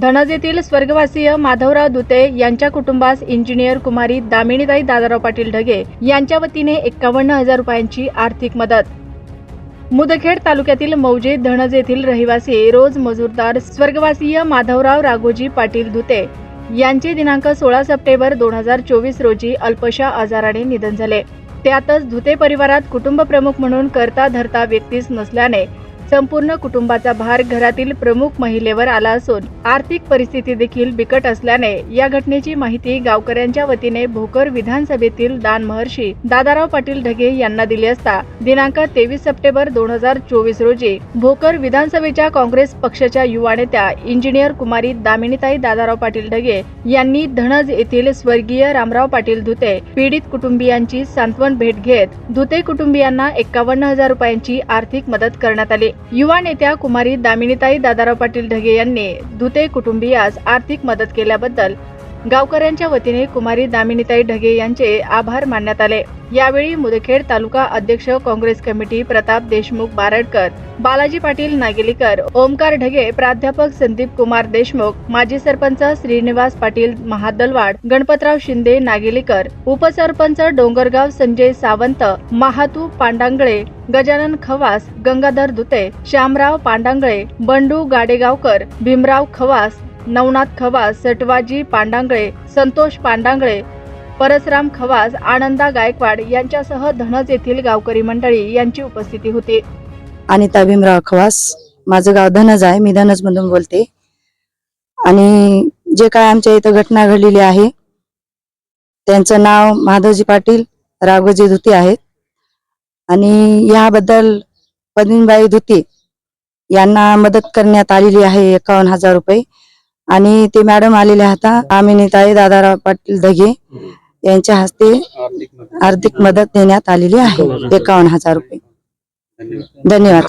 धनजेतील स्वर्गवासीय माधवराव दुते यांच्या कुटुंबास इंजिनियर कुमारी दामिनीताई दादाराव पाटील ढगे यांच्या वतीने 51,000 रुपयांची आर्थिक मदत। मुदखेड तालुक्यातील मौजे धनज येथील रहिवासी रोज मजूरदार स्वर्गवासीय माधवराव राघोजी पाटील दुते यांचे दिनांक 16 सप्टेंबर 2024 रोजी अल्पशा आजाराने निधन झाले। त्यातच धुते परिवारात कुटुंब प्रमुख म्हणून करता धरता व्यक्तीच नसल्याने संपूर्ण कुटुंबाचा भार घरातील प्रमुख महिलेवर आला असून आर्थिक परिस्थिती देखील बिकट असल्याने या घटनेची माहिती गावकऱ्यांच्या वतीने भोकर विधानसभेतील दानमहर्षी दादाराव पाटील ढगे यांना दिली असता दिनांक 23 सप्टेंबर 2024 रोजी भोकर विधानसभेच्या काँग्रेस पक्षाच्या युवा नेत्या इंजिनियर कुमारी दामिनीताई दादाराव पाटील ढगे यांनी धनज येथील स्वर्गीय रामराव पाटील धुते पीडित कुटुंबियांची सांत्वन भेट घेत धुते कुटुंबियांना 51,000 रुपयांची आर्थिक मदत करण्यात आली। युवा नेत्या कुमारी दामिनीताई दादाराव पाटील ढगे यांनी धुते कुटुंबियास आर्थिक मदत केल्याबद्दल गावकऱ्यांच्या वतीने कुमारी दामिनीताई ढगे यांचे आभार मानण्यात आले। यावेळी मुदखेड तालुका अध्यक्ष काँग्रेस कमिटी प्रताप देशमुख बारडकर, बालाजी पाटील नागेलीकर, ओमकार ढगे, प्राध्यापक संदीप कुमार देशमुख, माजी सरपंच श्रीनिवास पाटील महादलवाड, गणपतराव शिंदे नागेलीकर, उपसरपंच डोंगरगाव संजय सावंत, महातू पांडांगळे, गजानन खवास, गंगाधर दुते, श्यामराव पांडांगळे, बंडू गाडेगावकर, भीमराव खवास, नवनाथ खवास, सटवाजी पांडांगळे, संतोष पांडांगळे, परसराम खवास, आनंदा गायकवाड यांच्यासह धनज येथील गावकरी मंडळी यांची उपस्थिती होती। अनिता भीमराव खवास, माझं गाव धनज आहे, मी धनज मधून बोलते। आणि जे काय आमच्या इथं घटना घडलेली आहे त्यांचं नाव माधवजी पाटील राघोजी धुते आहेत आणि याबद्दल पद्मिनीबाई धुते यांना मदत करण्यात आलेली आहे 51,000 रुपये आणि ते मॅडम आलेले होता दामिनीताई दादाराव पाटील ढगे यांच्या हस्ते आर्थिक मदत देण्यात आलेली आहे 51,000 रुपये। धन्यवाद।